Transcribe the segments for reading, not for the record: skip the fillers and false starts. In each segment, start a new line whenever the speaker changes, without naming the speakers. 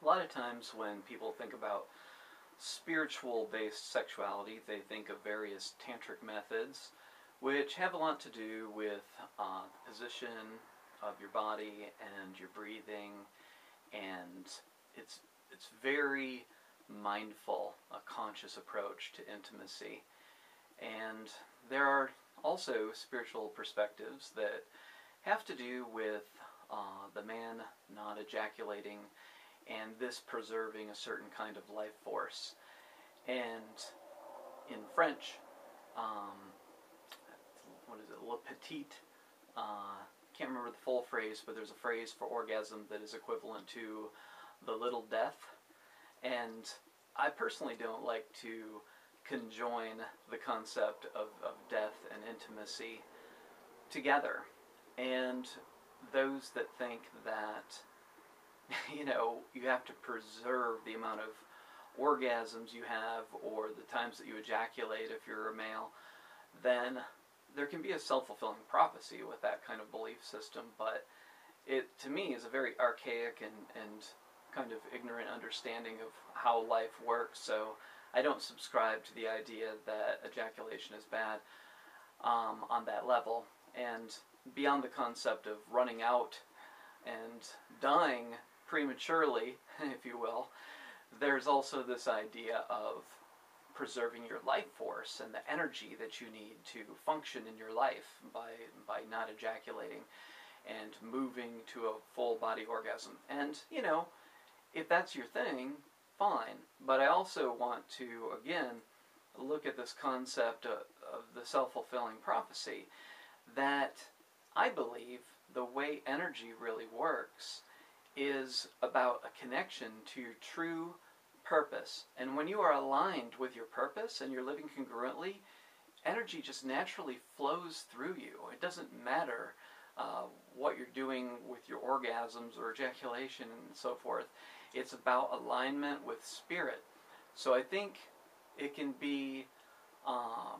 A lot of times when people think about spiritual-based sexuality, they think of various tantric methods, which have a lot to do with the position of your body and your breathing, and it's very mindful, a conscious approach to intimacy. And there are also spiritual perspectives that have to do with the man not ejaculating and this preserving a certain kind of life force. And in French, what is it, le petit, can't remember the full phrase, but there's a phrase for orgasm that is equivalent to the little death. And I personally don't like to conjoin the concept of death and intimacy together. And those that think that, you know, you have to preserve the amount of orgasms you have or the times that you ejaculate if you're a male, then there can be a self-fulfilling prophecy with that kind of belief system. But it, to me, is a very archaic and kind of ignorant understanding of how life works. So I don't subscribe to the idea that ejaculation is bad on that level. And beyond the concept of running out and dying prematurely, if you will, there's also this idea of preserving your life force and the energy that you need to function in your life by not ejaculating and moving to a full body orgasm. And, you know, if that's your thing, fine. But I also want to, again, look at this concept of the self-fulfilling prophecy, that I believe the way energy really works is about a connection to your true purpose. And when you are aligned with your purpose and you're living congruently, energy just naturally flows through you. It doesn't matter what you're doing with your orgasms or ejaculation and so forth. It's about alignment with spirit. So I think it can be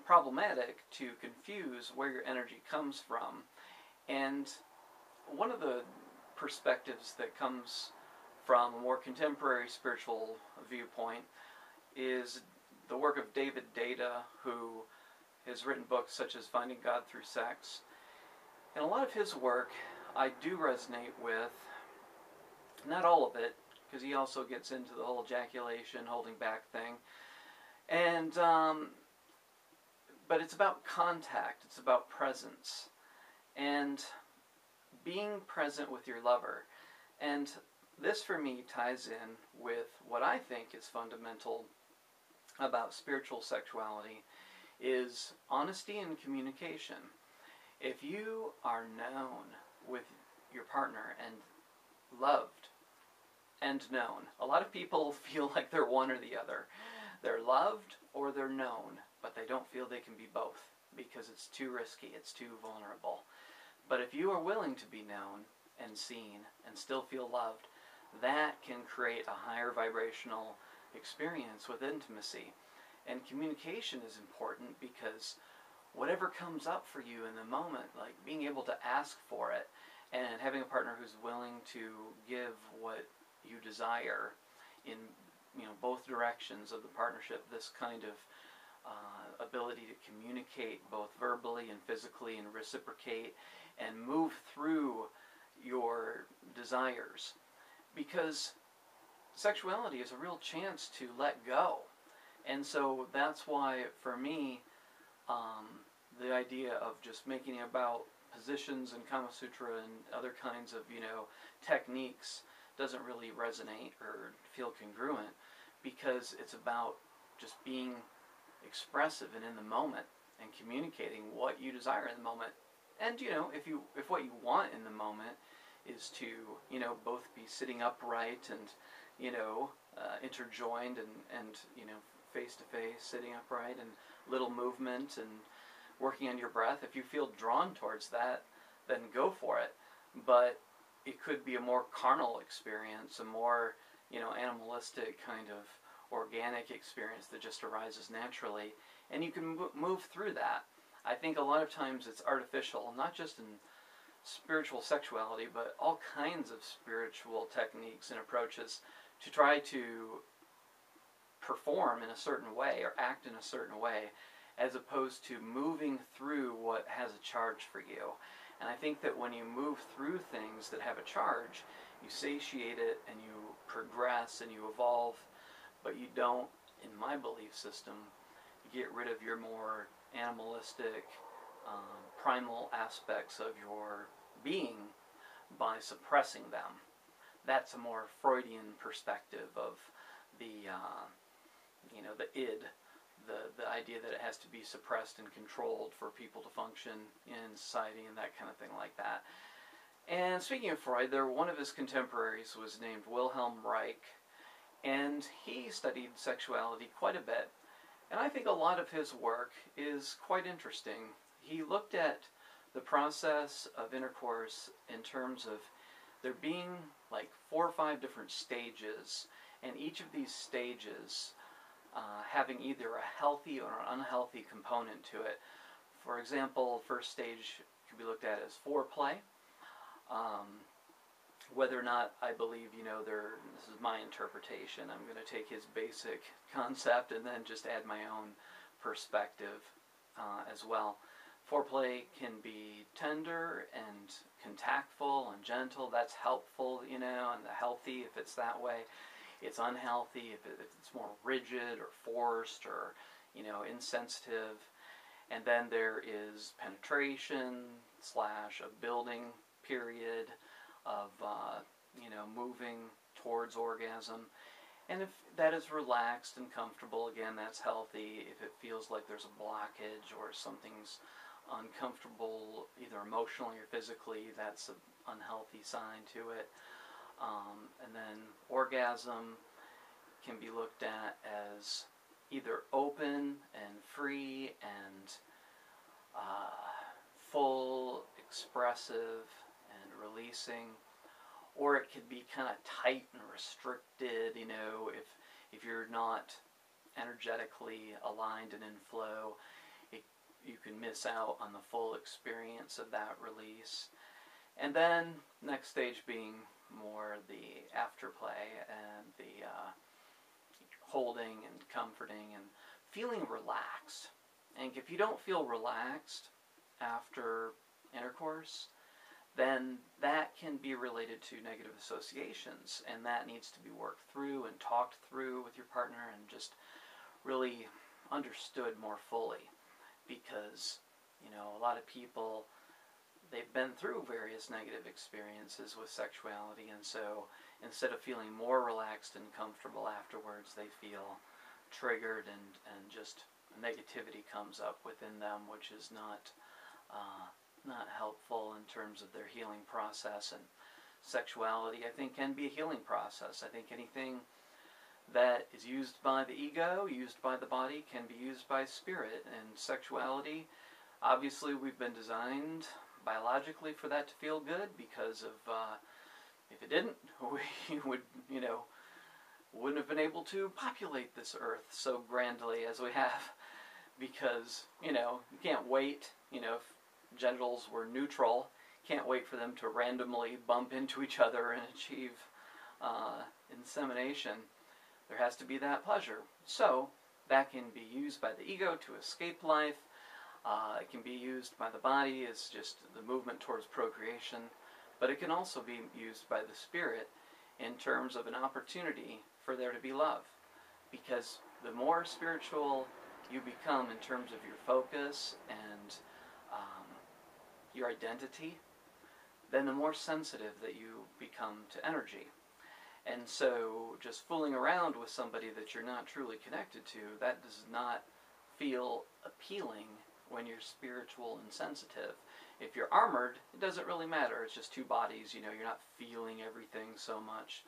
problematic to confuse where your energy comes from. And one of the perspectives that comes from a more contemporary spiritual viewpoint is the work of David Data, who has written books such as Finding God Through Sex. And a lot of his work I do resonate with, not all of it, because he also gets into the whole ejaculation, holding back thing. And, but it's about contact, it's about presence, and being present with your lover. And this for me ties in with what I think is fundamental about spiritual sexuality, is honesty and communication. If you are known with your partner and loved and known, a lot of people feel like they're one or the other. They're loved or they're known, but they don't feel they can be both because it's too risky, it's too vulnerable. But if you are willing to be known and seen and still feel loved, that can create a higher vibrational experience with intimacy. And communication is important because whatever comes up for you in the moment, like being able to ask for it and having a partner who's willing to give what you desire in, you know, both directions of the partnership, this kind of ability to communicate both verbally and physically and reciprocate and move through your desires. Because sexuality is a real chance to let go. And so that's why, for me, the idea of just making it about positions and Kama Sutra and other kinds of, you know, techniques doesn't really resonate or feel congruent, because it's about just being expressive and in the moment and communicating what you desire in the moment. And, you know, if what you want in the moment is to, you know, both be sitting upright and, you know, interjoined and, you know, face to face, sitting upright and little movement and working on your breath, if you feel drawn towards that, then go for it. But it could be a more carnal experience, a more, you know, animalistic kind of organic experience that just arises naturally, and you can move through that. I think a lot of times it's artificial, not just in spiritual sexuality, but all kinds of spiritual techniques and approaches to try to perform in a certain way or act in a certain way, as opposed to moving through what has a charge for you. And I think that when you move through things that have a charge, you satiate it and you progress and you evolve, but you don't, in my belief system, get rid of your more animalistic, primal aspects of your being by suppressing them. That's a more Freudian perspective of the, the id, the idea that it has to be suppressed and controlled for people to function in society and that kind of thing like that. And speaking of Freud, one of his contemporaries was named Wilhelm Reich, and he studied sexuality quite a bit. And I think a lot of his work is quite interesting. He looked at the process of intercourse in terms of there being like 4 or 5 different stages, and each of these stages having either a healthy or an unhealthy component to it. For example, first stage could be looked at as foreplay. Whether or not I believe, this is my interpretation. I'm going to take his basic concept and then just add my own perspective as well. Foreplay can be tender and contactful and gentle. That's helpful, and the healthy if it's that way. It's unhealthy if it's more rigid or forced or, insensitive. And then there is penetration / a building period of, moving towards orgasm. And if that is relaxed and comfortable, again, that's healthy. If it feels like there's a blockage or something's uncomfortable, either emotionally or physically, that's an unhealthy sign to it. And then orgasm can be looked at as either open and free and full, expressive, and releasing, or it could be kind of tight and restricted, if you're not energetically aligned and in flow, you can miss out on the full experience of that release. And then next stage being more the afterplay and the holding and comforting and feeling relaxed. And if you don't feel relaxed after intercourse, then that can be related to negative associations, and that needs to be worked through and talked through with your partner and just really understood more fully. Because, a lot of people, they've been through various negative experiences with sexuality, and so instead of feeling more relaxed and comfortable afterwards, they feel triggered and just negativity comes up within them, which is not helpful in terms of their healing process. And sexuality, I think, can be a healing process. I think anything that is used by the ego, used by the body, can be used by spirit. And sexuality, obviously we've been designed biologically for that to feel good, because of if it didn't, we would, wouldn't have been able to populate this earth so grandly as we have, because, you can't wait, if genitals were neutral, can't wait for them to randomly bump into each other and achieve insemination. There has to be that pleasure. So that can be used by the ego to escape life. It can be used by the body as just the movement towards procreation. But it can also be used by the spirit in terms of an opportunity for there to be love. Because the more spiritual you become in terms of your focus and your identity, then the more sensitive that you become to energy. And so just fooling around with somebody that you're not truly connected to, that does not feel appealing when you're spiritual and sensitive. If you're armored, it doesn't really matter. It's just two bodies, you're not feeling everything so much.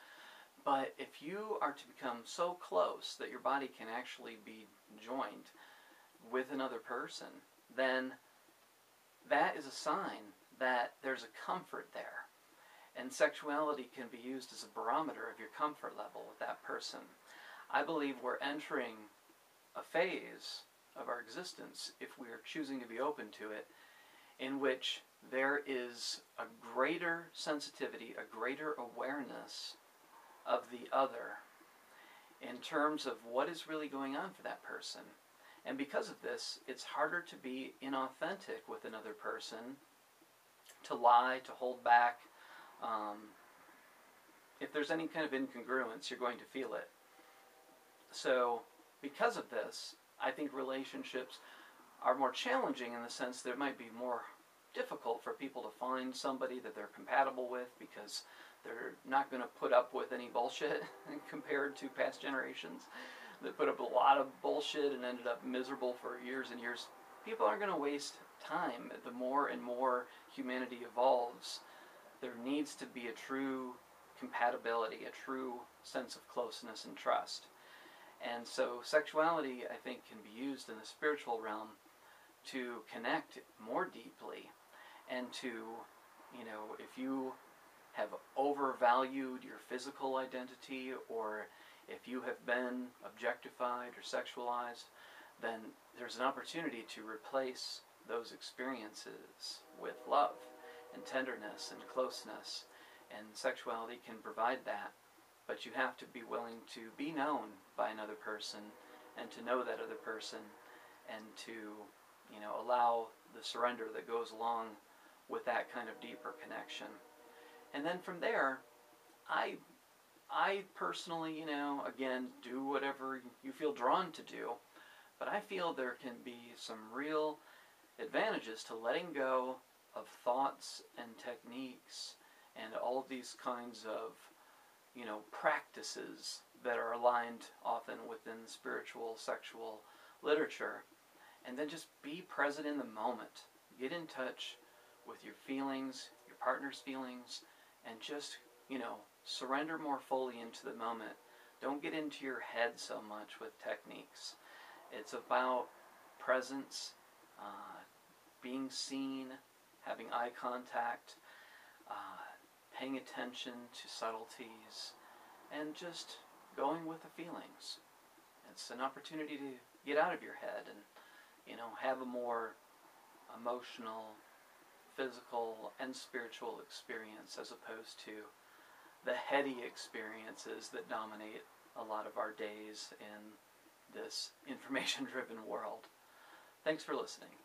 But if you are to become so close that your body can actually be joined with another person, then that is a sign that there's a comfort there. And sexuality can be used as a barometer of your comfort level with that person. I believe we're entering a phase of our existence, if we are choosing to be open to it, in which there is a greater sensitivity, a greater awareness of the other in terms of what is really going on for that person. And because of this, it's harder to be inauthentic with another person, to lie, to hold back. If there's any kind of incongruence, you're going to feel it. So, because of this, I think relationships are more challenging in the sense that it might be more difficult for people to find somebody that they're compatible with, because they're not going to put up with any bullshit compared to past generations that put up a lot of bullshit and ended up miserable for years and years. People aren't going to waste time. The more and more humanity evolves, there needs to be a true compatibility, a true sense of closeness and trust. And so sexuality, I think, can be used in the spiritual realm to connect more deeply, and to, you know, if you have overvalued your physical identity, or if you have been objectified or sexualized, then there's an opportunity to replace those experiences with love and tenderness and closeness, and sexuality can provide that. But you have to be willing to be known by another person, and to know that other person, and to, you know, allow the surrender that goes along with that kind of deeper connection. And then from there, I personally, you know, again, do whatever you feel drawn to do, but I feel there can be some real advantages to letting go of thoughts and techniques and all of these kinds of, you know, practices that are aligned often within spiritual, sexual literature, and then just be present in the moment. Get in touch with your feelings, your partner's feelings, and just, you know, surrender more fully into the moment. Don't get into your head so much with techniques. It's about presence, being seen, having eye contact, paying attention to subtleties, and just going with the feelings. It's an opportunity to get out of your head and, you know, have a more emotional, physical, and spiritual experience, as opposed to the heady experiences that dominate a lot of our days in this information-driven world. Thanks for listening.